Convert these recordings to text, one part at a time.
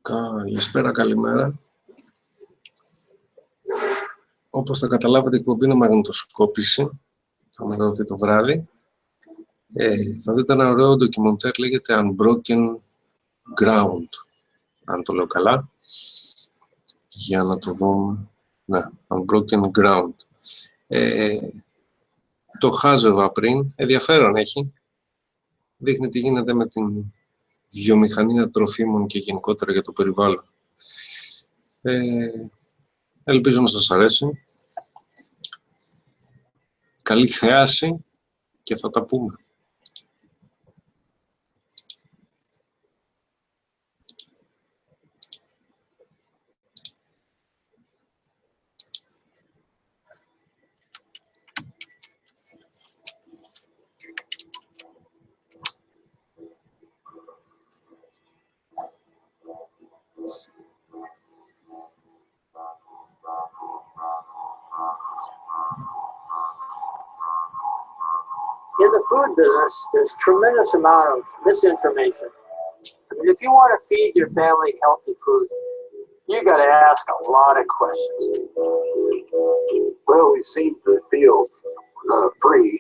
Καλησπέρα, καλημέρα. Όπως θα καταλάβετε, η εκπομπή είναι μαγνητοσκόπηση. Θα μεταδοθεί το βράδυ. Θα δείτε ένα ωραίο ντοκιμοντέρ, λέγεται Unbroken Ground, αν το λέω καλά. Για να το δούμε. Ναι, Unbroken Ground. Το χάζευα πριν. Ενδιαφέρον έχει. Δείχνει τι γίνεται με την βιομηχανία τροφίμων και γενικότερα για το περιβάλλον. Ελπίζω να σας αρέσει. Καλή θέαση και θα τα πούμε. In the food business, there's a tremendous amount of misinformation. I mean, if you want to feed your family healthy food, you got to ask a lot of questions. Well, we seem to feel free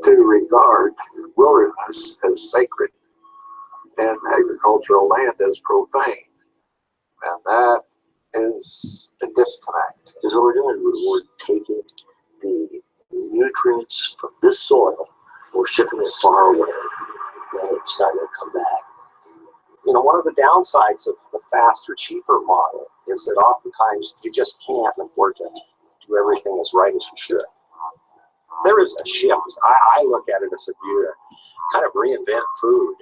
to regard wilderness as sacred and agricultural land as profane. And that is a disconnect. Because what we're doing, we're taking the nutrients from this soil, we're shipping it far away, then it's not going to come back. You know, one of the downsides of the faster, cheaper model is that oftentimes you just can't afford to do everything as right as you should. There is a shift. I look at it as a view to kind of reinvent food.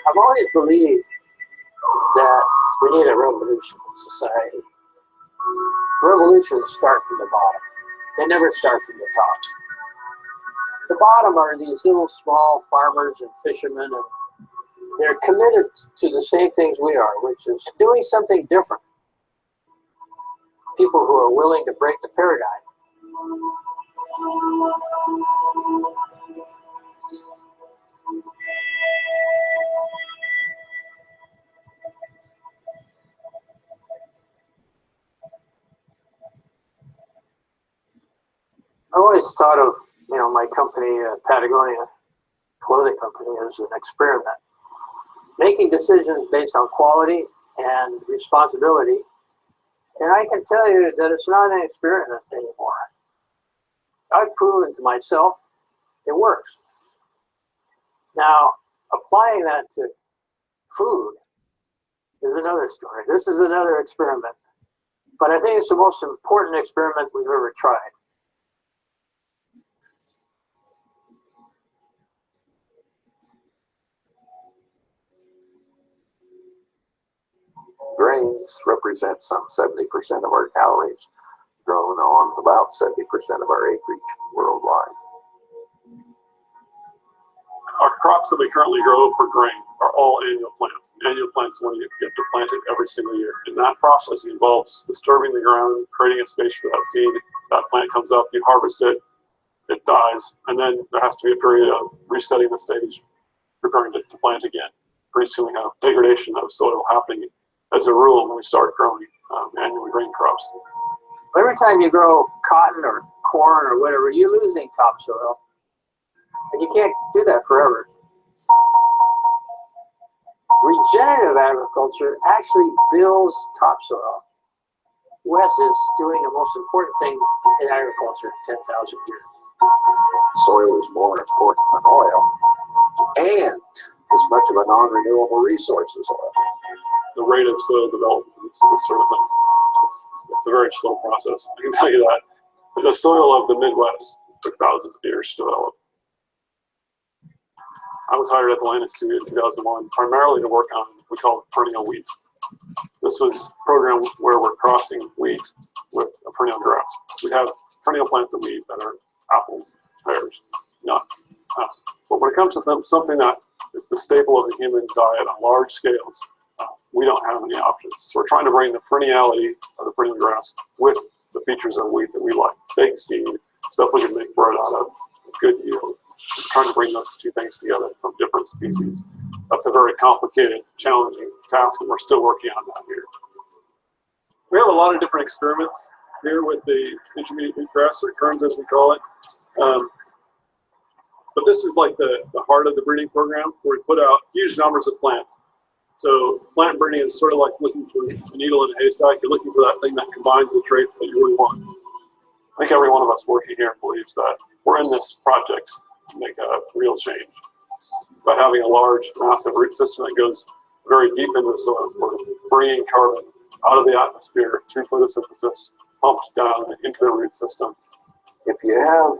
I've always believed that we need a revolution in society. Revolutions start from the bottom. They never start from the top. The bottom are these little small farmers and fishermen, and they're committed to the same things we are, which is doing something different. People who are willing to break the paradigm. I always thought of, you know, my company, Patagonia, clothing company, as an experiment. Making decisions based on quality and responsibility. And I can tell you that it's not an experiment anymore. I've proven to myself it works. Now, applying that to food is another story. This is another experiment. But I think it's the most important experiment we've ever tried. Grains represent some 70% of our calories, grown on about 70% of our acreage worldwide. Our crops that we currently grow for grain are all annual plants. Annual plants, when you have to plant it every single year. And that process involves disturbing the ground, creating a space for that seed. That plant comes up, you harvest it, it dies, and then there has to be a period of resetting the stage, preparing to plant again. Pretty soon we have degradation of soil happening as a rule when we start growing annual grain crops. Every time you grow cotton or corn or whatever, you're losing topsoil. And you can't do that forever. Regenerative agriculture actually builds topsoil. Wes is doing the most important thing in agriculture in 10,000 years. Soil is more important than oil, and as much of a non-renewable resource as oil. The rate of soil development is this sort of thing. It's a very slow process. I can tell you that. The soil of the Midwest took thousands of years to develop. I was hired at the Land Institute in 2001, primarily to work on what we call perennial wheat. This was a program where we're crossing wheat with a perennial grass. We have perennial plants that we eat that are apples, pears, nuts. But when it comes to something that is the staple of the human diet on large scales, we don't have any options. So we're trying to bring the perenniality of the perennial grass with the features of wheat that we like. Big seed, stuff we can make bread out of, good yield. Trying to bring those two things together from different species. That's a very complicated, challenging task, and we're still working on that here. We have a lot of different experiments here with the intermediate wheatgrass, or kerns as we call it. But this is like the heart of the breeding program, where we put out huge numbers of plants. So plant breeding is sort of like looking for a needle in a haystack. You're looking for that thing that combines the traits that you really want. I think every one of us working here believes that we're in this project to make a real change. By having a large, massive root system that goes very deep into the soil, we're bringing carbon out of the atmosphere through photosynthesis, pumped down into the root system. If you have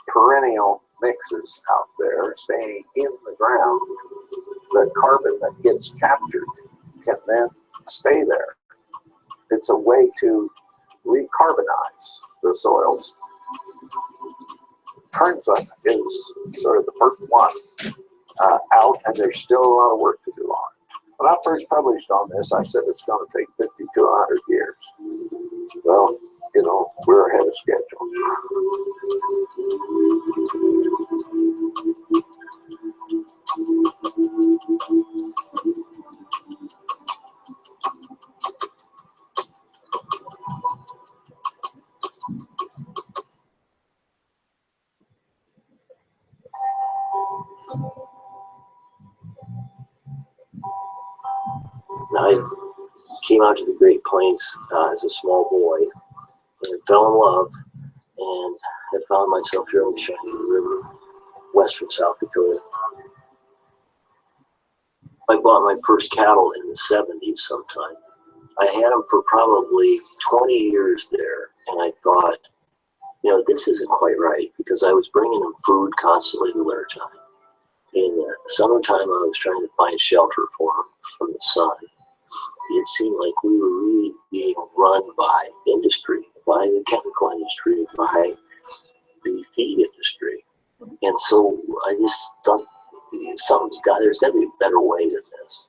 perennial mixes out there staying in the ground, the carbon that gets captured can then stay there. It's a way to recarbonize the soils. Turns up is sort of the first one out, and there's still a lot of work to do on it. When I first published on this, I said it's going to take 50 to 100 years. Well, you know, we're ahead of schedule. I came out to the Great Plains as a small boy and fell in love, and I found myself here in the Cheyenne River, western South Dakota. I bought my first cattle in the 70s sometime. I had them for probably 20 years there, and I thought, you know, this isn't quite right, because I was bringing them food constantly in the wintertime. In the summertime, I was trying to find shelter for them from the sun. It seemed like we were really being run by industry, by the chemical industry, by the feed industry. And so I just thought, there's got to be a better way than this.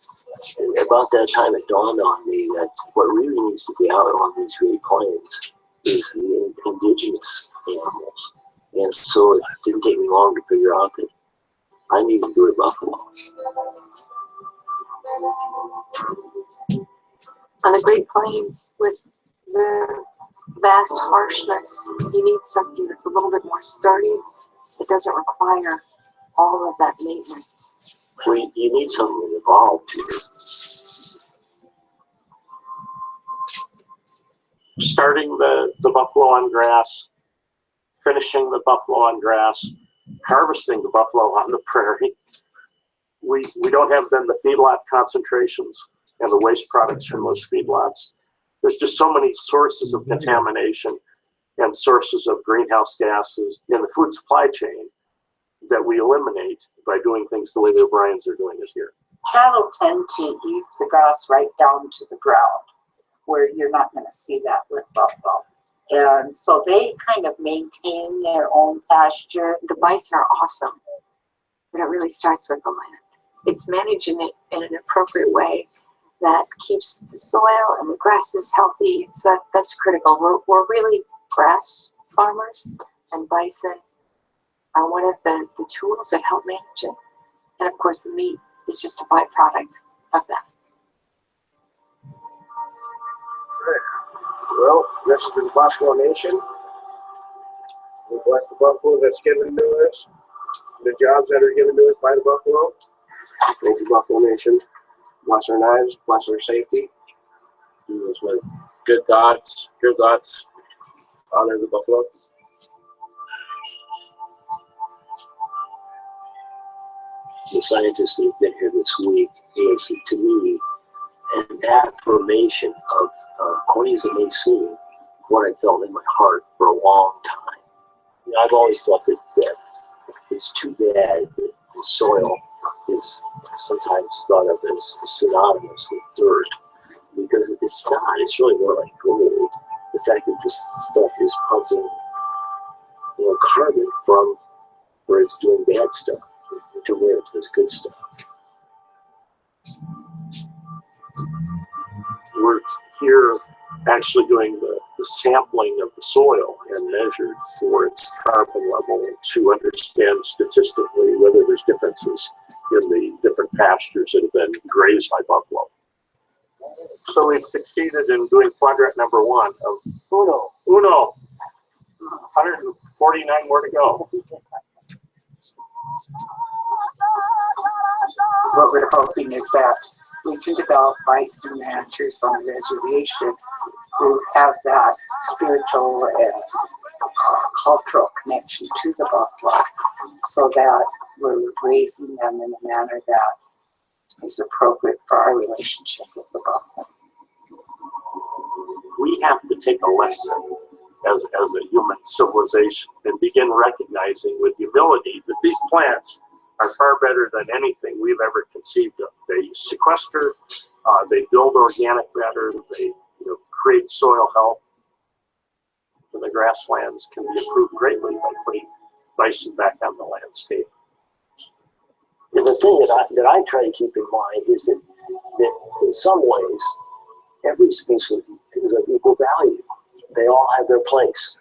And about that time, it dawned on me that what really needs to be out on these Great Plains is the indigenous animals. And so it didn't take me long to figure out that I need to do it buffalo. On the Great Plains, with the vast harshness, you need something that's a little bit more sturdy. It doesn't require all of that maintenance. Well, you need something involved here. Starting the buffalo on grass, finishing the buffalo on grass, harvesting the buffalo on the prairie. We don't have then the feedlot concentrations and the waste products from those feedlots. There's just so many sources of contamination and sources of greenhouse gases in the food supply chain that we eliminate by doing things the way the O'Briens are doing it here. Cattle tend to eat the grass right down to the ground, where you're not going to see that with buffalo. And so they kind of maintain their own pasture. The bison are awesome, but it really starts with the land. It's managing it in an appropriate way that keeps the soil and the grass is healthy. So that's critical. We're really grass farmers, and bison are one of the tools that help manage it. And of course, the meat is just a byproduct of that. Well, this is the Buffalo Nation. We bless the buffalo that's given to us, the jobs that are given to us by the buffalo. Thank you, Buffalo Nation. Bless our lives, bless our safety. Do this with good thoughts, honor the buffalo. The scientists that have been here this week is, to me, an affirmation of, corny as it may seem, what I felt in my heart for a long time. You know, I've always thought that it's too bad that the soil is sometimes thought of as synonymous with dirt, because it's not. It's really more like gold. The fact that this stuff is pumping, you know, carbon from where it's doing bad stuff to where it does good stuff. We're here actually doing the the sampling of the soil and measured for its carbon level to understand statistically whether there's differences in the different pastures that have been grazed by buffalo. So we've succeeded in doing quadrant number 1 of Uno. 149 more to go. What we're hoping is that we can develop bison ranchers on the reservation who have that spiritual and cultural connection to the buffalo, so that we're raising them in a manner that is appropriate for our relationship with the buffalo. We have to take a lesson as a human civilization and begin recognizing with humility that these plants are far better than anything we've ever conceived of. They sequester, they build organic matter, they create soil health, and the grasslands can be improved greatly by putting bison back on the landscape. And the thing that I try to keep in mind is that in some ways, every species is of equal value. They all have their place.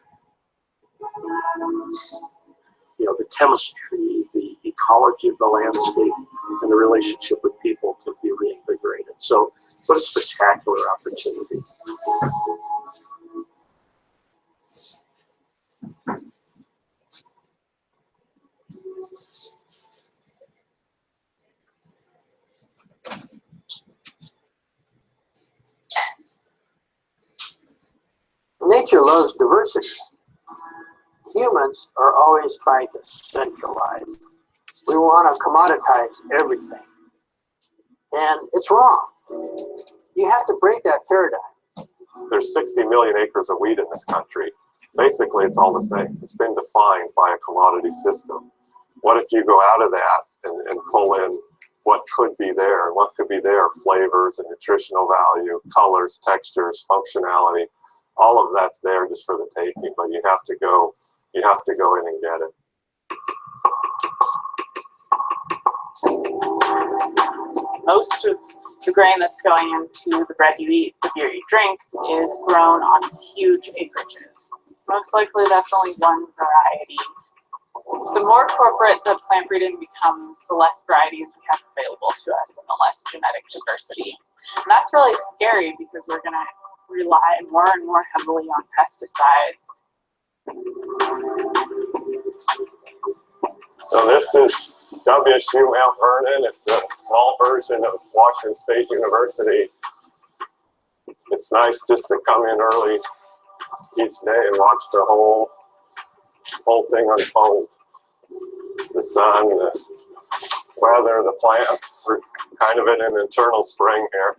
The chemistry, the ecology of the landscape, and the relationship with people can be reinvigorated. So, what a spectacular opportunity. Nature loves diversity. Humans are always trying to centralize. We want to commoditize everything. And it's wrong. You have to break that paradigm. There's 60 million acres of wheat in this country. Basically, it's all the same. It's been defined by a commodity system. What if you go out of that and pull in what could be there? And what could be there? Flavors and nutritional value, colors, textures, functionality. All of that's there just for the taking, but you have to go in and get it. Most of the grain that's going into the bread you eat, the beer you drink, is grown on huge acreages. Most likely that's only one variety. The more corporate the plant breeding becomes, the less varieties we have available to us and the less genetic diversity. And that's really scary because we're going to rely more and more heavily on pesticides. So this is WSU Mount Vernon. It's a small version of Washington State University. It's nice just to come in early each day and watch the whole thing unfold. The sun, the weather, the plants are kind of in an internal spring here.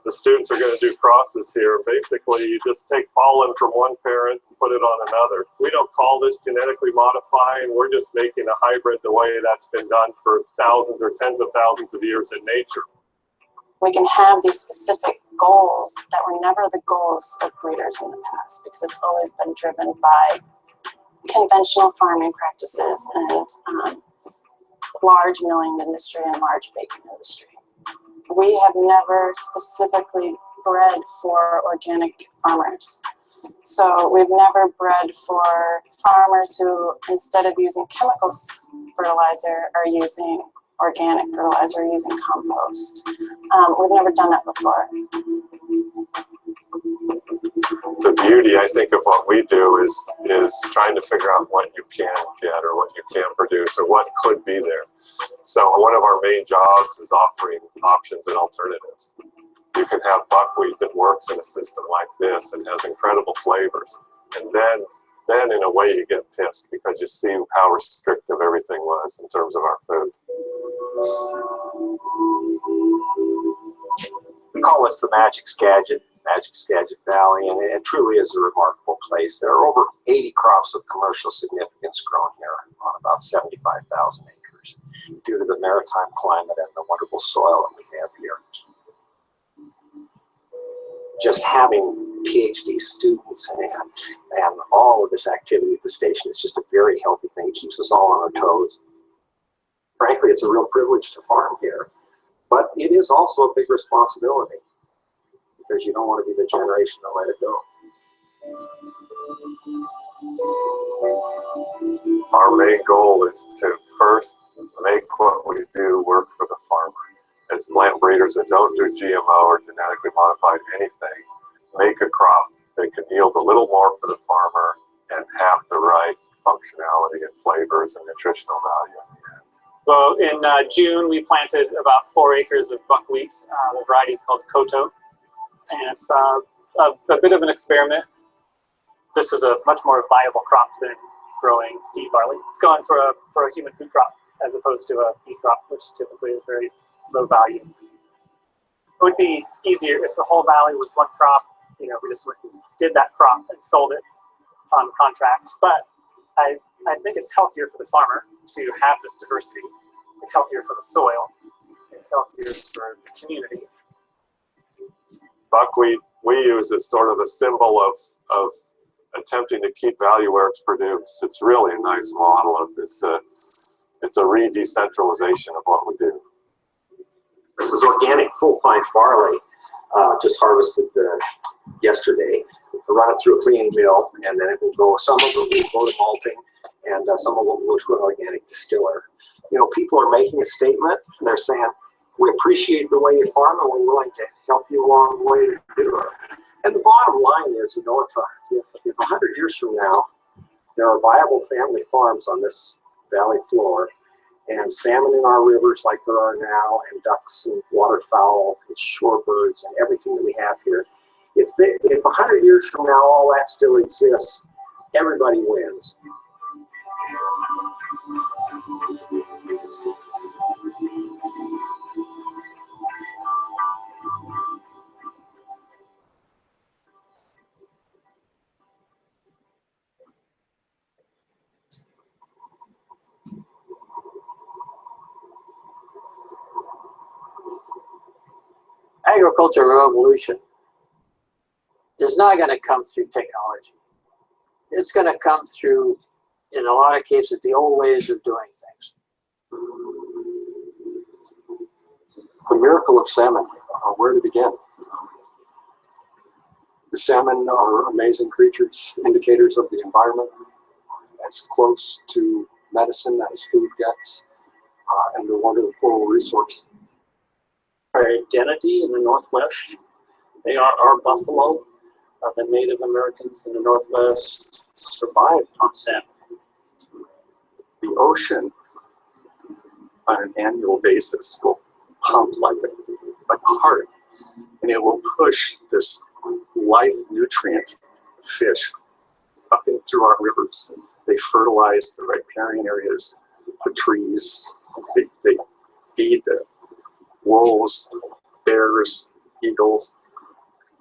The students are going to do crosses here. Basically, you just take pollen from one parent and put it on another. We don't call this genetically modifying. We're just making a hybrid the way that's been done for thousands or tens of thousands of years in nature. We can have these specific goals that were never the goals of breeders in the past, because it's always been driven by conventional farming practices and large milling industry and large baking industry. We have never specifically bred for organic farmers. So we've never bred for farmers who, instead of using chemical fertilizer, are using organic fertilizer, using compost. We've never done that before. The beauty, I think, of what we do is trying to figure out what you can get or what you can produce or what could be there. So one of our main jobs is offering options and alternatives. You can have buckwheat that works in a system like this and has incredible flavors. And then in a way you get pissed because you see how restrictive everything was in terms of our food. We call this the Magic Skagit Valley, and it truly is a remarkable place. There are over 80 crops of commercial significance grown here on about 75,000 acres due to the maritime climate and the wonderful soil that we have here. Just having PhD students and all of this activity at the station is just a very healthy thing. It keeps us all on our toes. Frankly, it's a real privilege to farm here, but it is also a big responsibility, because you don't want to be the generation to let it go. Our main goal is to first make what we do work for the farmer. As plant breeders that don't do GMO or genetically modified anything, make a crop that can yield a little more for the farmer and have the right functionality and flavors and nutritional value. Well, in June, we planted about 4 acres of buckwheat. The variety is called Koto, and it's a bit of an experiment. This is a much more viable crop than growing seed barley. It's going for a human food crop as opposed to a feed crop, which typically is very low value. It would be easier if the whole valley was one crop. You know, we just did that crop and sold it on contract. But I think it's healthier for the farmer to have this diversity. It's healthier for the soil. It's healthier for the community. Buckwheat we use as sort of a symbol of attempting to keep value where it's produced. It's really a nice model of this. It's a re-decentralization of what we do. This is organic full pint barley, just harvested yesterday. We'll run it through a cleaning mill, and then it will go. Some of it will go to malting, and some of it will go to an organic distiller. You know, people are making a statement, and they're saying, "We appreciate the way you farm, and we're willing to help you along the way to do it." And the bottom line is, you know, if 100 years from now, there are viable family farms on this valley floor, and salmon in our rivers like there are now, and ducks and waterfowl and shorebirds and everything that we have here. If 100 years from now all that still exists, everybody wins. Agricultural revolution is not going to come through technology. It's going to come through, in a lot of cases, the old ways of doing things. The miracle of salmon, where to begin? The salmon are amazing creatures, indicators of the environment, as close to medicine as food gets, and they're a wonderful resource. Our identity in the Northwest, they are our buffalo. The Native Americans in the Northwest survived on salmon. The ocean, on an annual basis, will pump like a heart, and it will push this life nutrient fish up and through our rivers. They fertilize the riparian areas, the trees. They feed the wolves, bears, eagles.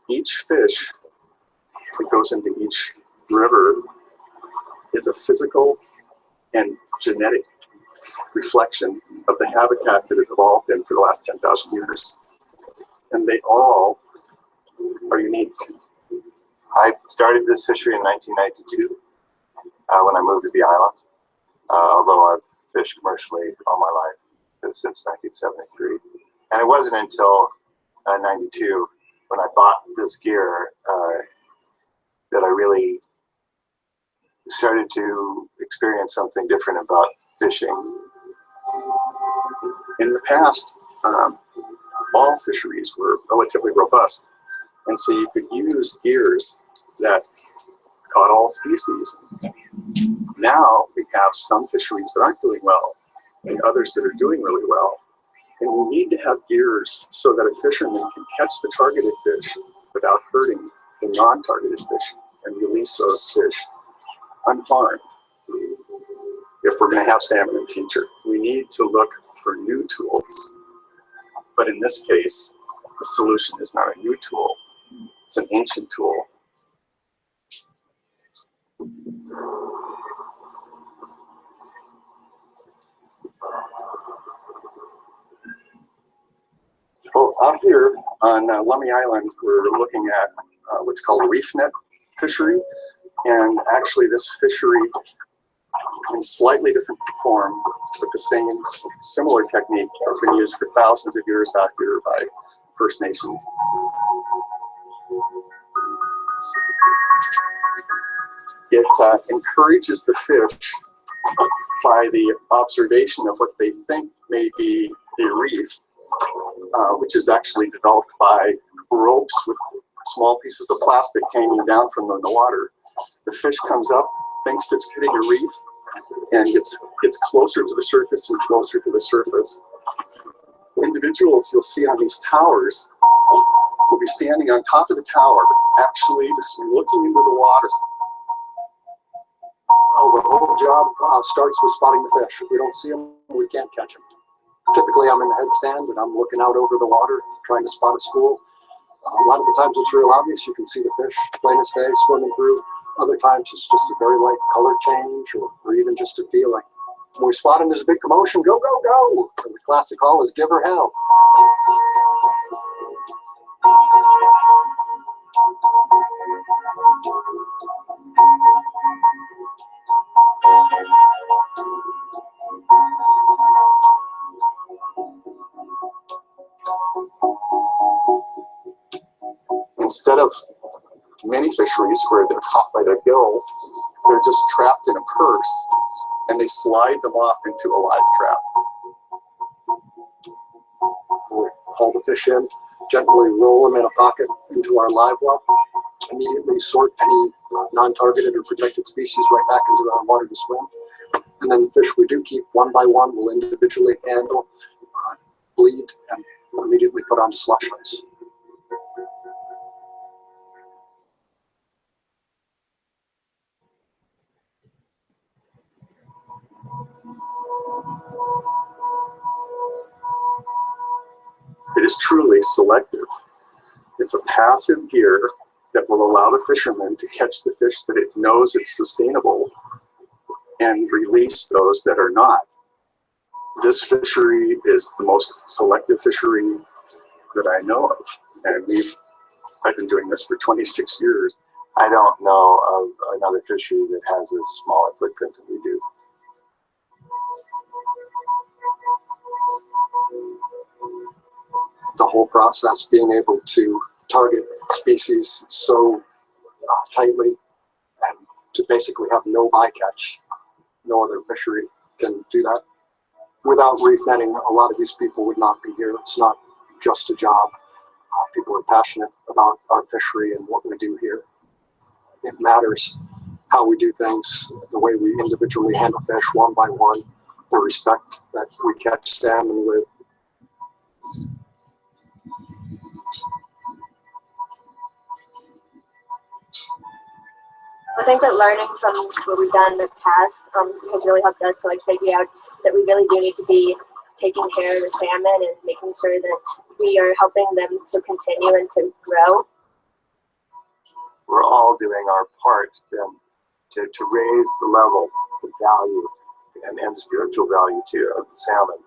Each fish that goes into each river is a physical and genetic reflection of the habitat that it's evolved in for the last 10,000 years. And they all are unique. I started this fishery in 1992 when I moved to the island, although I've fished commercially all my life since 1973. And it wasn't until 92 when I bought this gear that I really started to experience something different about fishing. In the past, all fisheries were relatively robust, and so you could use gears that caught all species. Now we have some fisheries that aren't doing well, and others that are doing really well. And we need to have gears so that a fisherman can catch the targeted fish without hurting the non-targeted fish and release those fish unharmed. If we're going to have salmon in the future, we need to look for new tools. But in this case, the solution is not a new tool, it's an ancient tool. Well, out here on Lummi Island, we're looking at what's called a reef net fishery. And actually this fishery, in slightly different form, but the same similar technique, has been used for thousands of years out here by First Nations. It encourages the fish by the observation of what they think may be a reef, which is actually developed by ropes with small pieces of plastic hanging down from the water. The fish comes up, thinks it's hitting a reef, and gets closer to the surface and closer to the surface. Individuals you'll see on these towers will be standing on top of the tower, actually just looking into the water. Oh, the whole job starts with spotting the fish. If we don't see them, we can't catch them. Typically, I'm in the headstand and I'm looking out over the water, trying to spot a school. A lot of the times it's real obvious. You can see the fish plain as day swimming through. Other times it's just a very light color change, or even just a feeling. When we spot them, there's a big commotion. Go, go, go! And the classic call is give her hell. Instead of many fisheries where they're caught by their gills, they're just trapped in a purse and they slide them off into a live trap. We haul the fish in, gently roll them in a pocket into our live well, immediately sort any non-targeted or protected species right back into the water to swim. And then the fish we do keep one by one will individually handle, bleed, and immediately put onto slush ice. It is truly selective. It's a passive gear that will allow the fisherman to catch the fish that it knows is sustainable and release those that are not. This fishery is the most selective fishery that I know of, and I've been doing this for 26 years. I don't know of another fishery that has a smaller footprint than we do. The whole process, being able to target species so tightly and to basically have no bycatch. No other fishery can do that. Without reef netting, a lot of these people would not be here. It's not just a job. People are passionate about our fishery and what we do here. It matters how we do things, the way we individually handle fish one by one, the respect that we catch salmon with. I think that learning from what we've done in the past has really helped us to figure out that we really do need to be taking care of the salmon and making sure that we are helping them to continue and to grow. We're all doing our part then to raise the level, the value, and spiritual value too of the salmon.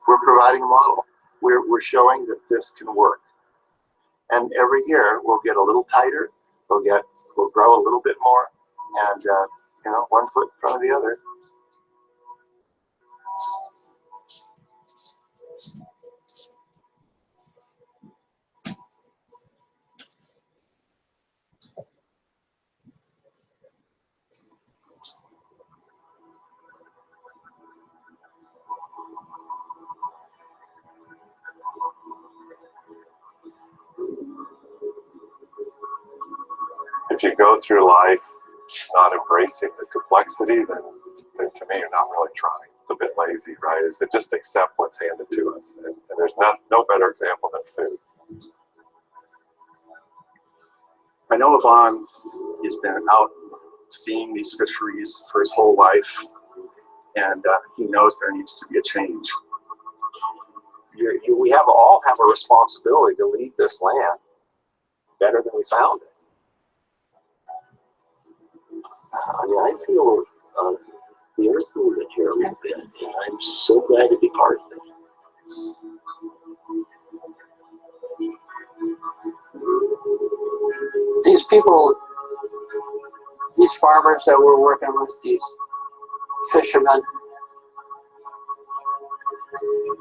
We're providing a model. We're showing that this can work. And every year we'll get a little tighter. We'll grow a little bit more, and one foot in front of the other. If you go through life not embracing the complexity, then to me you're not really trying. It's a bit lazy, right? Is to just accept what's handed to us. And there's no better example than food. I know Yvonne has been out seeing these fisheries for his whole life, and he knows there needs to be a change. We all have a responsibility to leave this land better than we found it. I mean, I feel the earth movement here a little bit, and I'm so glad to be part of it. These people, these farmers that we're working with, these fishermen,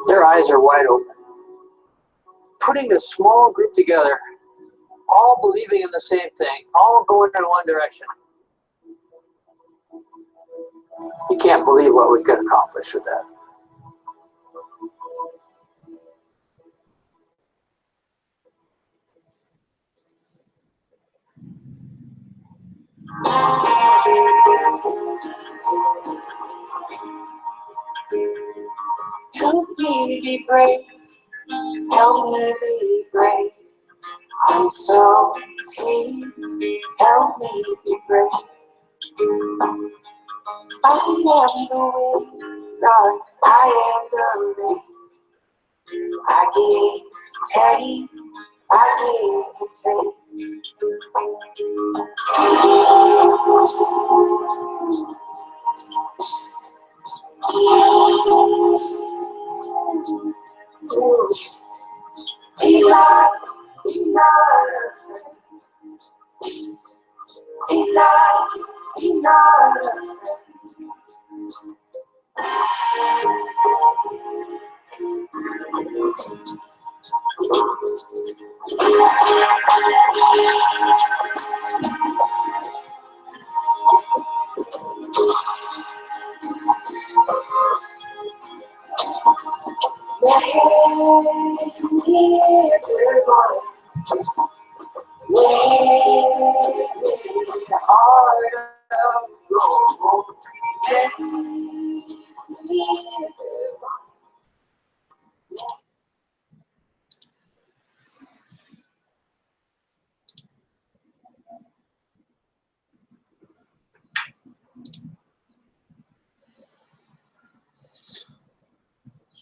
their eyes are wide open. Putting a small group together all believing in the same thing, all going in one direction. You can't believe what we could accomplish with that. Help me be brave, help me be brave. I'm so sweet, help me be brave. I am the wind, darling, I am the rain. I give, take, I give and take. Be not afraid. Be not afraid.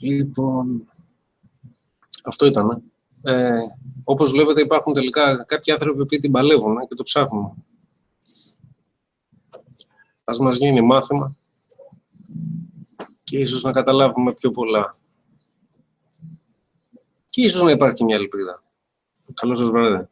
Λοιπόν, αυτό ήταν. Όπως βλέπετε υπάρχουν τελικά κάποιοι άνθρωποι που την παλεύουν και το ψάχνουν. Ας μας γίνει μάθημα και ίσως να καταλάβουμε πιο πολλά. Και ίσως να υπάρχει μια ελπίδα. Καλό σας βράδυ.